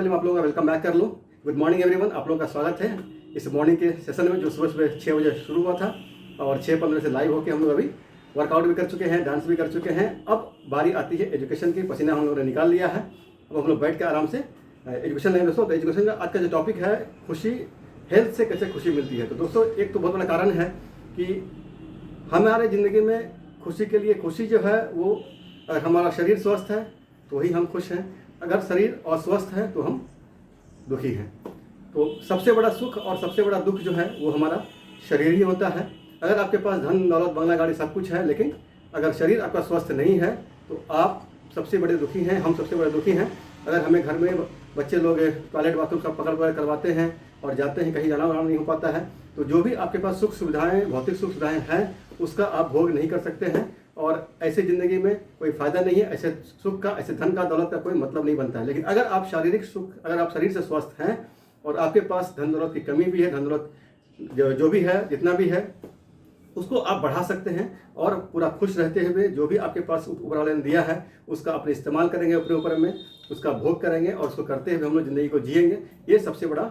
पहले मैं आप लोगों का वेलकम बैक कर लूँ। गुड मॉर्निंग एवरीवन, आप लोगों का स्वागत है इस मॉर्निंग के सेशन में जो सुबह सुबह 6 बजे शुरू हुआ था और 6:15 से लाइव होकर हम लोग अभी वर्कआउट भी कर चुके हैं, डांस भी कर चुके हैं। अब बारी आती है एजुकेशन की। पसीना हम लोगों ने निकाल लिया है, अब हम लोग बैठ के आराम से एजुकेशन लेंगे दोस्तों। तो एजुकेशन का आज का जो टॉपिक है, खुशी, हेल्थ से कैसे खुशी मिलती है। तो दोस्तों एक तो बहुत बड़ा कारण है कि हमारे ज़िंदगी में खुशी के लिए, खुशी जो है वो अगर हमारा शरीर स्वस्थ है तो ही हम खुश हैं, अगर शरीर अस्वस्थ है तो हम दुखी हैं। तो सबसे बड़ा सुख और सबसे बड़ा दुख जो है वो हमारा शरीर ही होता है। अगर आपके पास धन दौलत बंगला गाड़ी सब कुछ है, लेकिन अगर शरीर आपका स्वस्थ नहीं है तो आप सबसे बड़े दुखी हैं, हम सबसे बड़े दुखी हैं। अगर हमें घर में बच्चे लोग टॉयलेट बाथरूम सब पकड़ करवाते हैं और जाते हैं, कहीं जाना नहीं हो पाता है, तो जो भी आपके पास सुख सुविधाएं, भौतिक सुख सुविधाएं हैं, उसका आप भोग नहीं कर सकते हैं और ऐसे ज़िंदगी में कोई फ़ायदा नहीं है। ऐसे सुख का, ऐसे धन का, दौलत का कोई मतलब नहीं बनता है। लेकिन अगर आप शारीरिक सुख, अगर आप शरीर से स्वस्थ हैं और आपके पास धन दौलत की कमी भी है, धन दौलत जो भी है, जितना भी है, उसको आप बढ़ा सकते हैं और पूरा खुश रहते हुए जो भी आपके पास ऊपर वाले ने दिया है उसका अपने इस्तेमाल करेंगे, अपने ऊपर में उसका भोग करेंगे और उसको करते हुए हम लोग ज़िंदगी को जिएंगे। ये सबसे बड़ा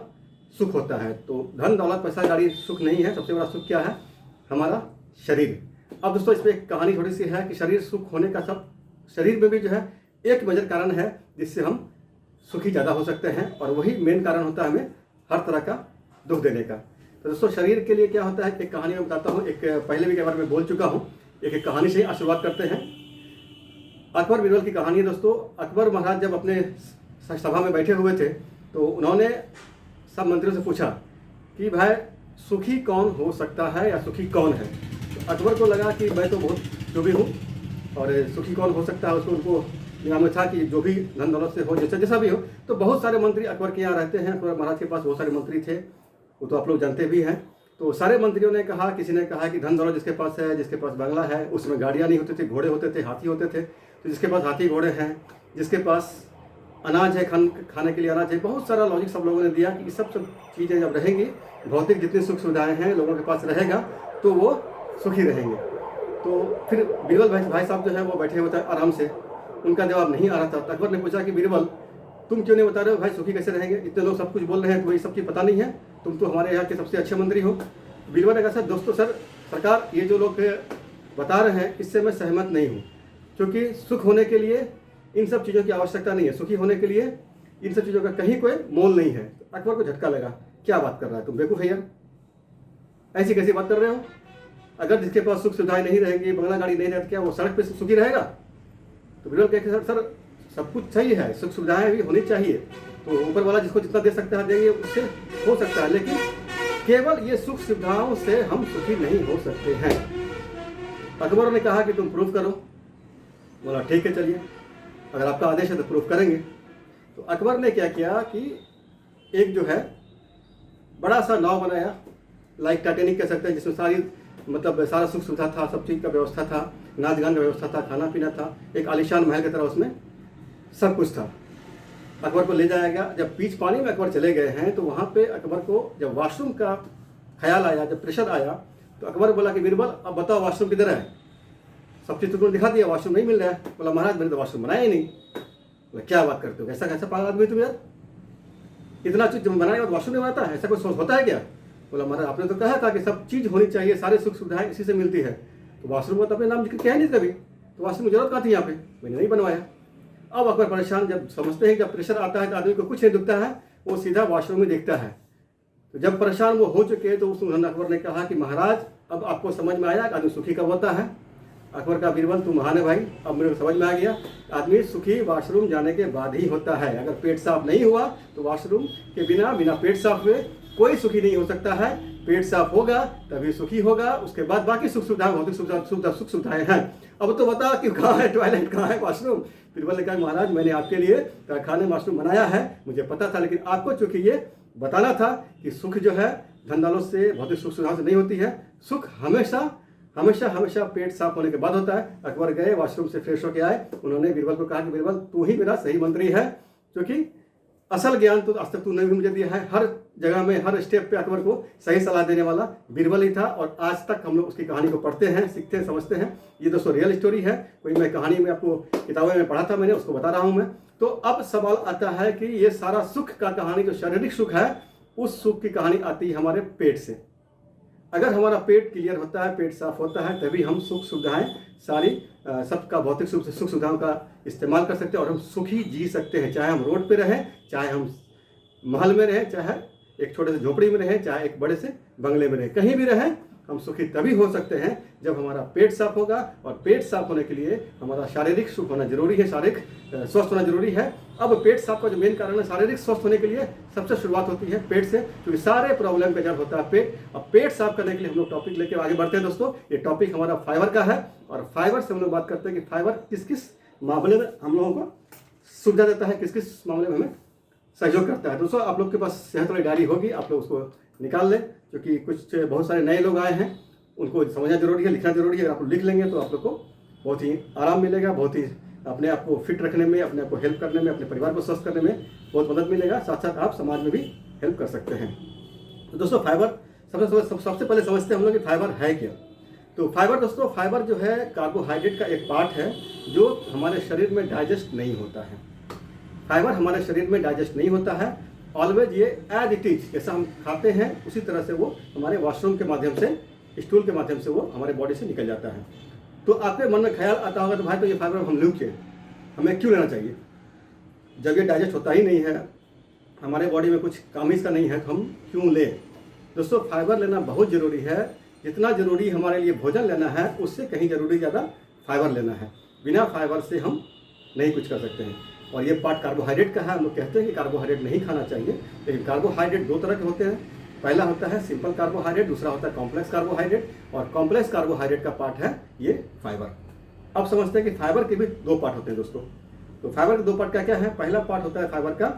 सुख होता है। तो धन दौलत पैसा गाड़ी सुख नहीं है, सबसे बड़ा सुख क्या है? हमारा शरीर। अब दोस्तों इस पर एक कहानी थोड़ी सी है कि शरीर सुख होने का सब, शरीर में भी जो है एक मेजर कारण है जिससे हम सुखी ज़्यादा हो सकते हैं और वही मेन कारण होता है हमें हर तरह का दुख देने का। तो दोस्तों शरीर के लिए क्या होता है, एक कहानी मैं बताता हूँ। एक पहले भी कई बार मैं बोल चुका हूँ, एक कहानी से ही शुरुआत करते हैं। अकबर बीरबल की कहानी है दोस्तों। अकबर महाराज जब अपने सभा में बैठे हुए थे तो उन्होंने सब मंत्रियों से पूछा कि भाई सुखी कौन हो सकता है या सुखी कौन है। तो अकबर को लगा कि मैं तो बहुत जो भी हूँ और सुखी कौन हो सकता है, उसको उनको दिमाग में था कि जो भी धन दौलत से हो, जैसा भी हो। तो बहुत सारे मंत्री अकबर के यहाँ रहते हैं। अकबर महाराज के पास बहुत सारे मंत्री थे, वो तो आप लोग जानते भी हैं। तो सारे मंत्रियों ने कहा, किसी ने कहा कि धन दौलत जिसके पास है, जिसके पास बंगला है, उसमें गाड़ियाँ नहीं होती थी, घोड़े होते थे, हाथी होते थे। तो जिसके पास हाथी घोड़े हैं, जिसके पास अनाज है, खाने के लिए अनाज है, बहुत सारा लॉजिक सब लोगों ने दिया कि सब चीज़ें जब रहेंगी, भौतिक जितनी सुख सुविधाएं हैं लोगों के पास रहेगा तो वो सुखी रहेंगे। तो फिर बीरबल भाई साहब जो है वो बैठे होते हैं आराम से, उनका जवाब नहीं आ रहा था। अकबर ने पूछा कि बीरबल तुम क्यों नहीं बता रहे हो भाई सुखी कैसे रहेंगे, इतने लोग सब कुछ बोल रहे हैं, तुम्हें सब चीज़ पता नहीं है, तुम तो हमारे यहाँ के सबसे अच्छे मंत्री हो। बीरबल ने कहा सर दोस्तों, सरकार ये जो लोग बता रहे हैं इससे मैं सहमत नहीं हूँ, क्योंकि सुख होने के लिए इन सब चीज़ों की आवश्यकता नहीं है, सुखी होने के लिए इन सब चीज़ों का कहीं कोई मोल नहीं है। तो अकबर को झटका लगा, क्या बात कर रहा है तुम, बेवकूफ़ है यार, ऐसी कैसी बात कर रहे हो? अगर जिसके पास सुख सुविधाएं नहीं रहेंगी, बंगला गाड़ी नहीं रहेगी, क्या वो सड़क पे सुखी रहेगा? तो बीरबल कहे सर सब कुछ सही है, सुख सुविधाएं भी होनी चाहिए, तो ऊपर वाला जिसको जितना दे सकता है देंगे, उससे हो सकता है, लेकिन केवल ये सुख सुविधाओं से हम सुखी नहीं हो सकते हैं। अकबर ने कहा कि तुम प्रूफ करो। बोला ठीक है चलिए, अगर आपका आदेश है तो प्रूफ करेंगे। तो अकबर ने क्या किया कि एक जो है बड़ा सा नाव बनाया, लाइक टाइटैनिक कह सकते हैं, जिसमें सारी मतलब सारा सुख सुविधा था, सब चीज़ का व्यवस्था था, नाच गान का व्यवस्था था, खाना पीना था, एक आलीशान महल की तरह उसमें सब कुछ था। अकबर को ले जाया गया। जब बीच पानी में अकबर चले गए हैं तो वहाँ पे अकबर को जब वॉशरूम का ख्याल आया, जब प्रेशर आया, तो अकबर बोला कि बीरबल अब बताओ वॉशरूम किधर है? सब चीज़ तुमने दिखा दिया, वॉशरूम नहीं मिल रहा है। बोला महाराज मैंने तो वॉशरूम बनाया ही नहीं। बोला क्या बात करते हो, ऐसा कैसा पागल आदमी तुम यार, इतना चीज़ बनाने के बाद वॉशरूम नहीं बनाता है, ऐसा कोई सोच होता है क्या? बोला महाराज आपने तो कहा था कि सब चीज़ होनी चाहिए, सारे सुख सुविधाएं इसी से मिलती है, तो वॉशरूम का तो अपने नाम जिक्र किया नहीं कभी, तो वॉशरूम की जरूरत कहाँ थी यहाँ पे, मैंने नहीं बनवाया। अब अकबर परेशान, जब समझते हैं कि जब प्रेशर आता है तो आदमी को कुछ नहीं दिखता है, वो सीधा वॉशरूम में देखता है। तो जब परेशान वो हो चुके हैं तो उस अकबर ने कहा कि महाराज अब आपको समझ में आया कि आदमी सुखी कब होता है? अकबर का बीरबल तू महान है भाई, अब मेरे को समझ में आ गया, आदमी सुखी वॉशरूम जाने के बाद ही होता है। अगर पेट साफ नहीं हुआ तो वॉशरूम के बिना पेट साफ हुए कोई सुखी नहीं हो सकता है। पेट साफ होगा तभी सुखी होगा, उसके बाद बाकी सुख सुविधाएं, भौतिक सुख सुविधाएं हैं। अब तो बता कि कहाँ है टॉयलेट, कहाँ है वॉशरूम? बीरबल ने कहा महाराज मैंने आपके लिए खाने वॉशरूम बनाया है, मुझे पता था, लेकिन आपको चूंकि ये बताना था कि सुख जो है धन दौलत से, भौतिक सुख सुविधाओं से नहीं होती है, सुख हमेशा हमेशा हमेशा पेट साफ होने के बाद होता है। अकबर गए, वॉशरूम से फ्रेश होकर आए, उन्होंने बीरबल को कहा कि बीरबल तू ही मेरा सही मंत्री है, क्योंकि असल ज्ञान तो आज तक तूने भी मुझे दिया है। हर जगह में, हर स्टेप पे अकबर को सही सलाह देने वाला बीरबल ही था और आज तक हम लोग उसकी कहानी को पढ़ते हैं, सीखते हैं, समझते हैं। ये दोस्तों रियल स्टोरी है, कोई मैं कहानी में आपको किताबें में पढ़ा था मैंने, उसको बता रहा हूँ मैं। तो अब सवाल आता है कि ये सारा सुख का कहानी, जो शारीरिक सुख है, उस सुख की कहानी आती है हमारे पेट से। अगर हमारा पेट क्लियर होता है, पेट साफ होता है, तभी हम सुख सुविधाएं सारी सबका भौतिक सुख सुविधाओं का इस्तेमाल कर सकते हैं और हम सुखी जी सकते हैं। चाहे हम रोड पे रहें, चाहे हम महल में रहें, चाहे एक छोटे से झोपड़ी में रहें, चाहे एक बड़े से बंगले में रहें, कहीं भी रहें, हम सुखी तभी हो सकते हैं जब हमारा पेट साफ होगा। और पेट साफ होने के लिए हमारा शारीरिक सुख होना जरूरी है, शारीरिक स्वस्थ होना जरूरी है। अब पेट साफ का जो मेन कारण है, शारीरिक स्वस्थ होने के लिए सबसे शुरुआत होती है पेट से, क्योंकि सारे प्रॉब्लम का जड़ होता है पेट। अब पेट साफ करने के लिए हम लोग टॉपिक लेके आगे बढ़ते हैं दोस्तों। ये टॉपिक हमारा फाइबर का है और फाइबर से हम लोग बात करते हैं कि फाइबर किस किस मामले में हम लोगों को सुविधा देता है, किस किस मामले में हमें सहयोग करता है। दोस्तों आप लोग के पास सेहत वाली डायरी होगी, आप लोग उसको निकाल लें, क्योंकि कुछ बहुत सारे नए लोग आए हैं, उनको समझना जरूरी है, लिखना जरूरी है। अगर आप लोग लिख लेंगे तो आप लोग को बहुत ही आराम मिलेगा, बहुत ही अपने आप को फिट रखने में, अपने आप को हेल्प करने में, अपने परिवार को स्वस्थ करने में बहुत मदद मिलेगा। साथ साथ आप समाज में भी हेल्प कर सकते हैं। तो दोस्तों फाइबर सबसे पहले समझते हैं हम लोग कि फाइबर है क्या। तो फाइबर दोस्तों, फाइबर जो है कार्बोहाइड्रेट का एक पार्ट है जो हमारे शरीर में डाइजेस्ट नहीं होता है। फाइबर हमारे शरीर में डाइजेस्ट नहीं होता है ऑलवेज। ये एज इट इज जैसा हम खाते हैं उसी तरह से वो हमारे वॉशरूम के माध्यम से, स्टूल के माध्यम से वो हमारे बॉडी से निकल जाता है। तो आपके मन में ख्याल आता होगा तो भाई तो ये फाइबर हम लूँ क्यों, हमें क्यों लेना चाहिए, जब ये डाइजेस्ट होता ही नहीं है, हमारे बॉडी में कुछ काम ही इसका नहीं है, तो हम क्यों लें। दोस्तों फाइबर लेना बहुत ज़रूरी है। जितना ज़रूरी हमारे लिए भोजन लेना है, उससे कहीं ज़रूरी ज़्यादा फाइबर लेना है। बिना फाइबर से हम नहीं कुछ कर सकते हैं। और ये पार्ट कार्बोहाइड्रेट का है। हम लोग कहते हैं कि कार्बोहाइड्रेट नहीं खाना चाहिए, लेकिन कार्बोहाइड्रेट दो तरह के होते हैं। पहला होता है सिंपल कार्बोहाइड्रेट, दूसरा होता है कॉम्प्लेक्स कार्बोहाइड्रेट। और कॉम्प्लेक्स कार्बोहाइड्रेट का पार्ट है ये फाइबर। अब समझते हैं कि फाइबर के भी दो पार्ट होते हैं दोस्तों। तो फाइबर के दो पार्ट क्या क्या है। पहला पार्ट होता है फाइबर का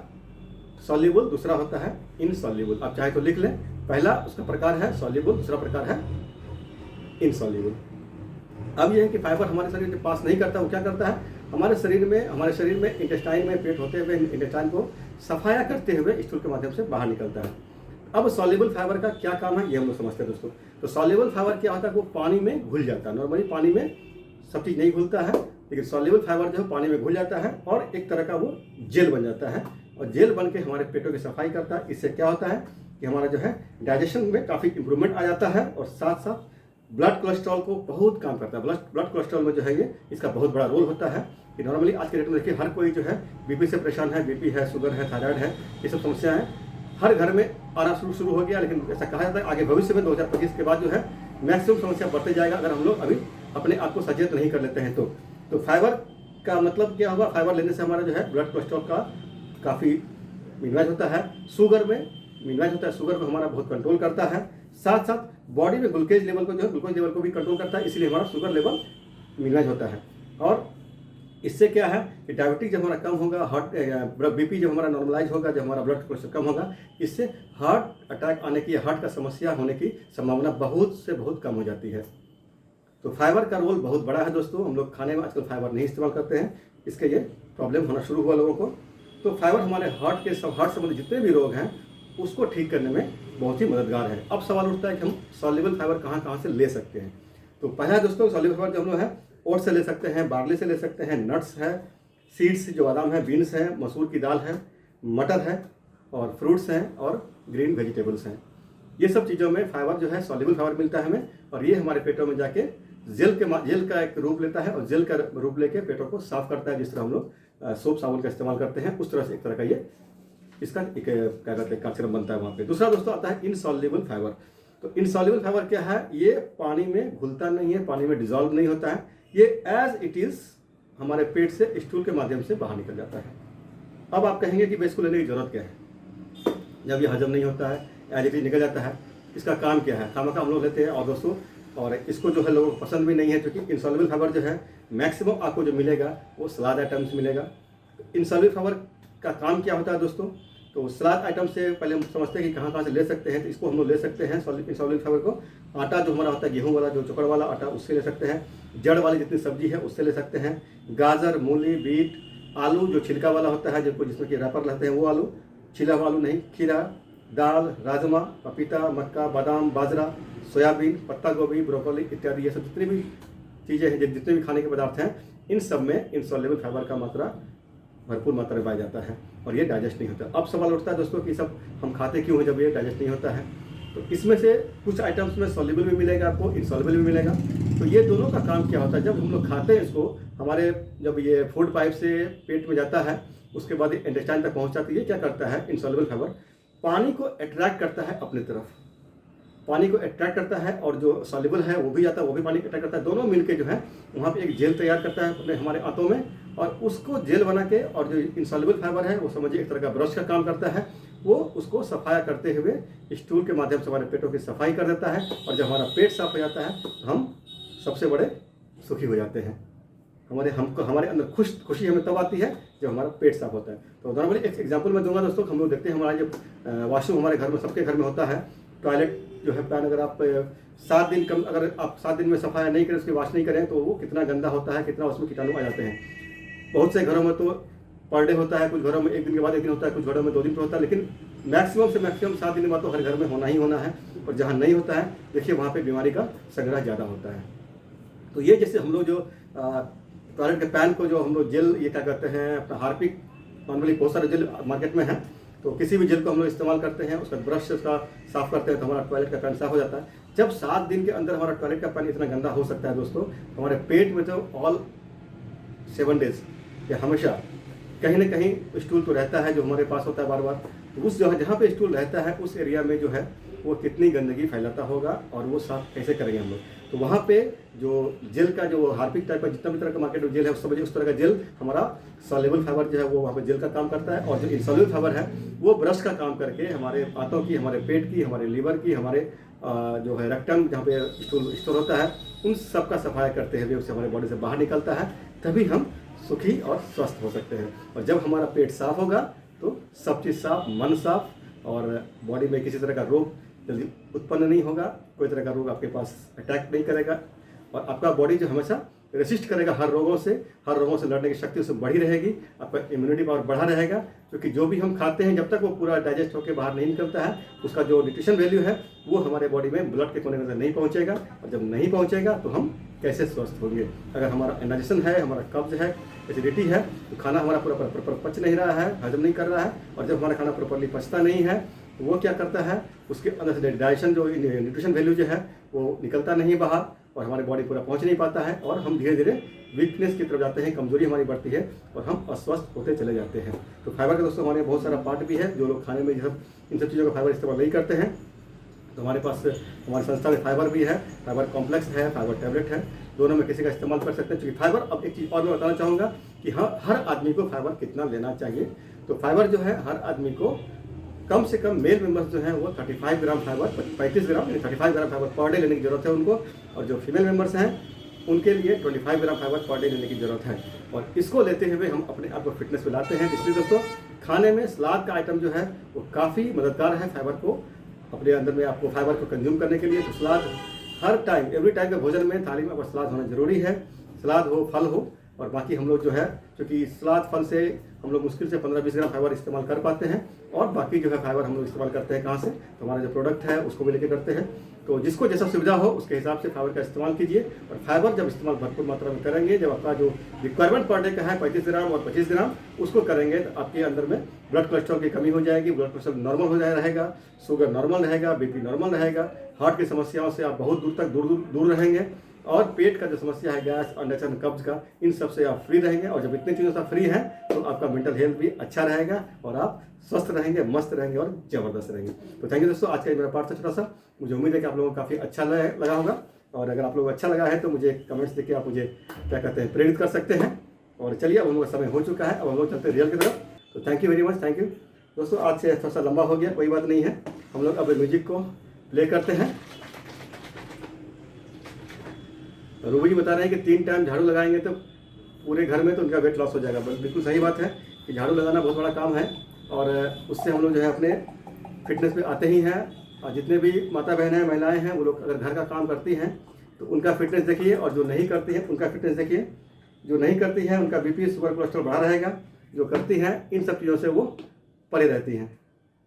सॉल्युबल, दूसरा होता है इनसॉल्युबल। आप चाहे तो लिख लें, पहला उसका प्रकार है सॉल्युबल, दूसरा प्रकार है इनसॉल्युबल। अब यह है कि फाइबर हमारे शरीर के पास नहीं करता, वो क्या करता है, हमारे शरीर में इंटेस्टाइन में पेट होते हुए इंटेस्टाइन को सफाया करते हुए स्टूल के माध्यम से बाहर निकलता है। अब सॉल्युबल फाइबर का क्या काम है ये हम लोग समझते हैं दोस्तों। तो सॉल्युबल फाइबर क्या होता है, वो पानी में घुल जाता है। नॉर्मली पानी में सब चीज़ नहीं घुलता है, लेकिन सॉल्युबल फाइबर जो है पानी में घुल जाता है और एक तरह का वो जेल बन जाता है और जेल बन के हमारे पेटों की सफाई करता है। इससे क्या होता है कि हमारा जो है डाइजेशन में काफ़ी इंप्रूवमेंट आ जाता है और साथ साथ ब्लड कोलेस्ट्रॉल को बहुत काम करता है। ब्लड कोलेस्ट्रॉल में जो है ये इसका बहुत बड़ा रोल होता है कि नॉर्मली आज के डेट में देखिए हर कोई जो है बीपी से परेशान है, बीपी है, शुगर है, थायराइड है, ये सब समस्याएं हर घर में आना शुरू हो गया। लेकिन ऐसा कहा जाता है आगे भविष्य में 2025 के बाद जो है मैक्सिमम समस्या बढ़ते जाएगा अगर हम लोग अभी अपने आप को सचेत नहीं कर लेते हैं। तो फाइबर का मतलब क्या होगा, फाइबर लेने से हमारा जो है ब्लड कोलेस्ट्रॉल का काफ़ी मिनिमाइज होता है, शुगर में मिनिमाइज होता है, शुगर को हमारा बहुत कंट्रोल करता है। साथ साथ बॉडी में ग्लूकोज लेवल को जो है ग्लूकोज लेवल को भी कंट्रोल करता है, इसलिए हमारा शुगर लेवल मिनिमाइज होता है। और इससे क्या है कि डायबिटीज जब हमारा कम होगा, हार्ट बीपी जब हमारा नॉर्मलाइज होगा, जब हमारा ब्लड प्रेशर कम होगा, इससे हार्ट अटैक आने की, हार्ट का समस्या होने की संभावना बहुत से बहुत कम हो जाती है। तो फाइबर का रोल बहुत बड़ा है दोस्तों। हम लोग खाने में आजकल फाइबर नहीं इस्तेमाल करते हैं, इसके ये प्रॉब्लम होना शुरू हुआ लोगों को। तो फाइबर हमारे हार्ट संबंधी जितने भी रोग हैं उसको ठीक करने में बहुत ही मददगार है। अब सवाल उठता है कि हम सॉल्युबल फाइबर कहाँ से ले सकते हैं। तो पहला दोस्तों सॉल्युबल फाइबर जो हम लोग है ओट्स से ले सकते हैं, बार्ली से ले सकते हैं, नट्स है, सीड्स जो बादाम है, बीन्स है, मसूर की दाल है, मटर है और फ्रूट्स हैं और ग्रीन वेजिटेबल्स हैं। ये सब चीज़ों में फाइबर जो है सॉल्युबल फाइबर मिलता है हमें और ये हमारे पेटों में जाके जेल का एक रूप लेता है और जेल का रूप लेके पेटों को साफ करता है। जिस तरह हम लोग सोप साबुन का इस्तेमाल करते हैं उस तरह से एक तरह का ये इसका एक क्या कहते हैं कार्यक्रम बनता है वहाँ पे। दूसरा दोस्तों आता है इनसॉल्युबल फाइबर। तो इनसॉल्युबल फाइबर क्या है, ये पानी में घुलता नहीं है, पानी में डिजॉल्व नहीं होता है, ये एज इट इज हमारे पेट से स्टूल के माध्यम से बाहर निकल जाता है। अब आप कहेंगे कि इसको लेने की जरूरत क्या है, जब ये हजम नहीं होता है, एज इट इज निकल जाता है, इसका काम क्या है, खामखा हम लोग लेते हैं। और दोस्तों और इसको जो है लोगों को पसंद भी नहीं है, क्योंकि इनसॉल्युबल फाइबर जो है मैक्सिमम आपको जो मिलेगा वो सलाद आइटम्स मिलेगा। इनसॉल्युबल फाइबर का काम क्या होता है दोस्तों, तो सलाद आइटम से पहले हम समझते हैं कि कहाँ से ले सकते हैं। तो इसको हम लोग ले सकते हैं इनसॉल्युबल फाइबर को आटा जो हमारा होता है गेहूं वाला, जो चोकर वाला आटा, उससे ले सकते हैं। जड़ वाली जितनी सब्जी है उससे ले सकते हैं। गाजर, मूली, बीट, आलू जो छिलका वाला होता है, जिसमें कि रैपर रहते हैं वो आलू, छिला हुआ आलू नहीं, खीरा, दाल, राजमा, पपीता, मक्का, बादाम, बाजरा, सोयाबीन, पत्ता गोभी, ब्रोकोली इत्यादि, ये सब जितनी भी चीज़ें हैं, जितने भी खाने के पदार्थ हैं, इन सब में इनसॉल्युबल फाइबर का मात्रा भरपूर मात्रा में पाया जाता है और ये डाइजेस्ट नहीं होता। अब सवाल उठता है दोस्तों कि सब हम खाते क्यों हैं जब ये डाइजेस्ट नहीं होता है? तो इसमें से कुछ आइटम्स में सॉल्युबल भी मिलेगा आपको, इनसॉल्युबल भी मिलेगा। तो ये दोनों का काम क्या होता है, जब हम लोग खाते हैं इसको, हमारे जब ये फूड पाइप से पेट में जाता है उसके बाद इंटेस्टाइन तक पहुँच जाती है, क्या करता है इनसॉल्युबल फाइबर पानी को अट्रैक्ट करता है अपनी तरफ, पानी को अट्रैक्ट करता है और जो सॉल्युबल है वो भी जाता है, वो भी पानी को अट्रैक्ट करता है। दोनों मिलके जो है वहाँ पे एक जेल तैयार करता है अपने हमारे आंतों में, और उसको जेल बना के, और जो इनसॉल्युबल फाइबर है वो समझिए एक तरह का ब्रश का काम करता है, वो उसको सफाया करते हुए स्टूल के माध्यम से हमारे पेटों की सफाई कर देता है। और जब हमारा पेट साफ हो जाता है तो हम सबसे बड़े सुखी हो जाते हैं। हमारे अंदर खुशी हमें तब आती है जब हमारा पेट साफ होता है। तो नॉर्मली एक एग्जांपल मैं दूंगा दोस्तों, हम लोग देखते हैं हमारा जो वॉशरूम हमारे घर में, सबके घर में होता है, टॉयलेट जो है पैन, अगर आप 7 दिन कम, अगर आप 7 दिन में सफाई नहीं करें, उसकी वॉश नहीं करें, तो वो कितना गंदा होता है, कितना उसमें कीटाणु आ जाते हैं। बहुत से घरों में तो पर डे होता है, कुछ घरों में 1 दिन के बाद 1 दिन होता है, कुछ घरों में 2 दिन पर होता है, लेकिन मैक्सिमम से मैक्सिमम 7 दिन के बाद तो हर घर में होना ही होना है। और जहाँ नहीं होता है देखिए वहाँ पे बीमारी का संग्रह ज़्यादा होता है। तो ये जैसे हम लोग जो टॉयलेट के पैन को जो हम लोग जेल, ये क्या कहते हैं अपना हार्पिक, नॉर्मली बहुत सारे जेल मार्केट में है, तो किसी भी जेल को हम लोग इस्तेमाल करते हैं, उसका ब्रश से उसका साफ करते हैं तो हमारा टॉयलेट का पैन साफ हो जाता है। जब 7 दिन के अंदर हमारा टॉयलेट का पैन इतना गंदा हो सकता है दोस्तों, हमारे पेट में तो ऑल 7 डेज या हमेशा कहीं ना कहीं स्टूल तो रहता है जो हमारे पास होता है बार बार। तो उस जहाँ पे स्टूल रहता है उस एरिया में जो है वो कितनी गंदगी फैलाता होगा और वो साफ कैसे करेंगे हम लोग। तो वहाँ पे जो जेल का जो हार्पिक टाइप का जितना भी तरह का मार्केट में जेल है उस तरह का जेल हमारा सॉल्युबल फाइबर जो है वो वहाँ पे जेल का काम करता है, और जो इनसॉल्युबल फाइबर है वो ब्रश का काम करके हमारे आंतों की, हमारे पेट की, हमारे लीवर की, हमारे जो है रेक्टम जहाँ पे स्टूल स्टोर होता है, उन सब का सफाई करते हुए उससे हमारे बॉडी से बाहर निकलता है। तभी हम सुखी और स्वस्थ हो सकते हैं। और जब हमारा पेट साफ होगा तो सब चीज़ साफ, मन साफ, और बॉडी में किसी तरह का रोग जल्दी उत्पन्न नहीं होगा, कोई तरह का रोग आपके पास अटैक नहीं करेगा, और आपका बॉडी जो हमेशा रेसिस्ट करेगा हर रोगों से लड़ने की शक्ति उससे बढ़ी रहेगी, आपका इम्यूनिटी पावर बढ़ा रहेगा। क्योंकि जो भी हम खाते हैं जब तक वो पूरा डाइजेस्ट होकर बाहर नहीं निकलता है, उसका जो न्यूट्रिशन वैल्यू है वो हमारे बॉडी में ब्लड के कोने में नहीं पहुंचेगा, और जब नहीं पहुंचेगा तो हम कैसे स्वस्थ होंगे। अगर हमारा इंडाइजेशन है, हमारा कब्ज है, एसिडिटी है, तो खाना हमारा पूरा प्रॉपर पच नहीं रहा है, हजम नहीं कर रहा है, और जब हमारा खाना प्रॉपरली पचता नहीं है तो वो क्या करता है, उसके अंदर से डाइजेशन जो न्यूट्रिशन वैल्यू जो है वो निकलता नहीं बाहर, और हमारे बॉडी पूरा पहुंच नहीं पाता है, और हम धीरे धीरे वीकनेस की तरफ जाते हैं, कमजोरी हमारी बढ़ती है और हम अस्वस्थ होते चले जाते हैं। तो फाइबर का दोस्तों हमारे बहुत सारा पार्ट भी है, जो लोग खाने में इन सब चीज़ों का फाइबर इस्तेमाल नहीं करते हैं। तो हमारे पास हमारी संस्था में फाइबर भी है, फाइबर कॉम्प्लेक्स है, फाइबर टैबलेट है, दोनों में किसी का इस्तेमाल कर सकते हैं। क्योंकि फाइबर, अब एक चीज़ और मैं बताना चाहूँगा कि हाँ, हर आदमी को फाइबर कितना लेना चाहिए। तो फाइबर जो है हर आदमी को कम से कम, मेल मेंबर्स जो हैं वो 35 ग्राम फाइबर, 35 ग्राम यानी 35 ग्राम फाइबर पर डे लेने की जरूरत है उनको, और जो फीमेल मेंबर्स हैं उनके लिए 25 ग्राम फाइबर पर डे लेने की जरूरत है। और इसको लेते हुए हम अपने आप को फिटनेस पे लाते हैं। इसलिए दोस्तों खाने में सलाद का आइटम जो है वो काफ़ी मददगार है फाइबर को अपने अंदर में, आपको फाइबर को कंज्यूम करने के लिए। तो सलाद हर टाइम, एवरी टाइम के भोजन में, थाली में आपका सलाद होना जरूरी है। सलाद हो, फल हो, और बाकी हम लोग जो है, क्योंकि सलाद फल से हम लोग मुश्किल से 15-20 ग्राम फाइबर इस्तेमाल कर पाते हैं, और बाकी जो है फाइबर हम लोग इस्तेमाल करते हैं कहाँ से, तो हमारा जो प्रोडक्ट है उसको भी लेके करते हैं। तो जिसको जैसा सुविधा हो उसके हिसाब से फाइबर का इस्तेमाल कीजिए। और फाइबर जब इस्तेमाल भरपूर मात्रा में करेंगे, जब आपका जो रिक्वायरमेंट पर डे का है 35 ग्राम और 25 ग्राम, उसको करेंगे तो आपके अंदर में ब्लड कोलेस्ट्रॉल की कमी हो जाएगी, ब्लड प्रेशर नॉर्मल हो रहेगा, शुगर नॉर्मल रहेगा, बीपी नॉर्मल रहेगा, हार्ट की समस्याओं से आप बहुत दूर तक दूर रहेंगे, और पेट का जो समस्या है, गैस, अंडा, कब्ज का, इन सब से आप फ्री रहेंगे। और जब इतनी चीज़ों से फ्री हैं तो आपका मेंटल हेल्थ भी अच्छा रहेगा, और आप स्वस्थ रहेंगे, मस्त रहेंगे और ज़बरदस्त रहेंगे। तो थैंक यू दोस्तों, आज का मेरा पार्ट था छोटा सा, मुझे उम्मीद है कि आप लोगों को काफ़ी अच्छा लगा होगा। और अगर आप लोगों को अच्छा लगा है तो मुझे कमेंट्स देके आप मुझे क्या कहते हैं, प्रेरित कर सकते हैं। और चलिए, अब हम लोग का समय हो चुका है, अब हम लोग चलते हैं रियल की तरफ। तो thank you very much, thank you दोस्तों। आज से थोड़ा सा लंबा हो गया, कोई बात नहीं है। हम लोग अब म्यूजिक को प्ले करते हैं। रूबी जी बता रहे हैं कि 3 टाइम झाड़ू लगाएंगे तो पूरे घर में तो उनका वेट लॉस हो जाएगा। बिल्कुल सही बात है कि झाड़ू लगाना बहुत बड़ा काम है, और उससे हम लोग जो है अपने फिटनेस पे आते ही हैं। और जितने भी माता बहनें हैं, महिलाएं हैं, वो लोग अगर घर का काम करती हैं तो उनका फिटनेस देखिए, और जो नहीं करती हैं उनका फिटनेस देखिए। जो नहीं करती हैं उनका बीपी, शुगर, कोलेस्ट्रॉल बढ़ा रहेगा, जो करती हैं इन सब चीज़ों से वो परे रहती हैं।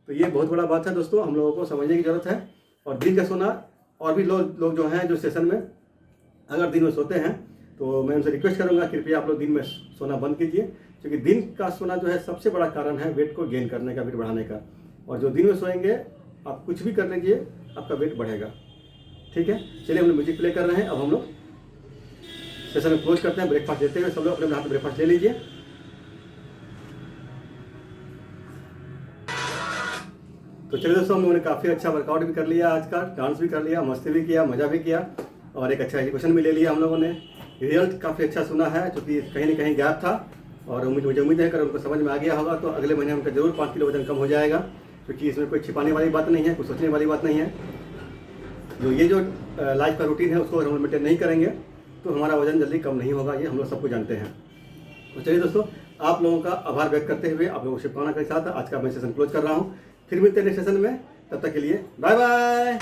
तो ये बहुत बड़ा बात है दोस्तों, हम लोगों को समझने की ज़रूरत है। और दिन का सोना, और भी लोग जो हैं जो सेशन में अगर दिन में सोते हैं तो मैं उनसे रिक्वेस्ट करूंगा कृपया आप लोग दिन में सोना बंद कीजिए। क्योंकि दिन का सोना जो है सबसे बड़ा कारण है वेट को गेन करने का, वेट बढ़ाने का। और जो दिन में सोएंगे आप कुछ भी कर लीजिए, आपका वेट बढ़ेगा। ठीक है, चलिए हम लोग म्यूजिक प्ले कर रहे हैं। अब हम लोग सेशन में क्लोज करते हैं। ब्रेकफास्ट देते हुए सब लोग अपने हाथ में ब्रेकफास्ट ले लीजिए। तो चलिए दोस्तों, हम लोगों ने काफ़ी अच्छा वर्कआउट भी कर लिया आज का, डांस भी कर लिया, मस्ती भी किया, मज़ा भी किया और एक अच्छा एजुकेशन भी ले लिया हम लोगों ने। रिजल्ट काफ़ी अच्छा सुना है, क्योंकि कहीं ना कहीं गैप था और मुझे उम्मीद है कि उनको समझ में आ गया होगा। तो अगले महीने उनका जरूर 5 किलो वजन कम हो जाएगा, क्योंकि इसमें कोई छिपाने वाली बात नहीं है, कुछ सोचने वाली बात नहीं है। जो लाइफ का रूटीन है उसको अगर हम मेंटेन नहीं करेंगे तो हमारा वजन जल्दी कम नहीं होगा, ये हम लोग सबको जानते हैं। तो चलिए दोस्तों, आप लोगों का आभार व्यक्त करते हुए आप लोगों को शुभकामना के साथ आज का मैं सेशन क्लोज कर रहा हूँ। फिर मिलते हैं नेक्स्ट सेशन में, तब तक के लिए बाय बाय।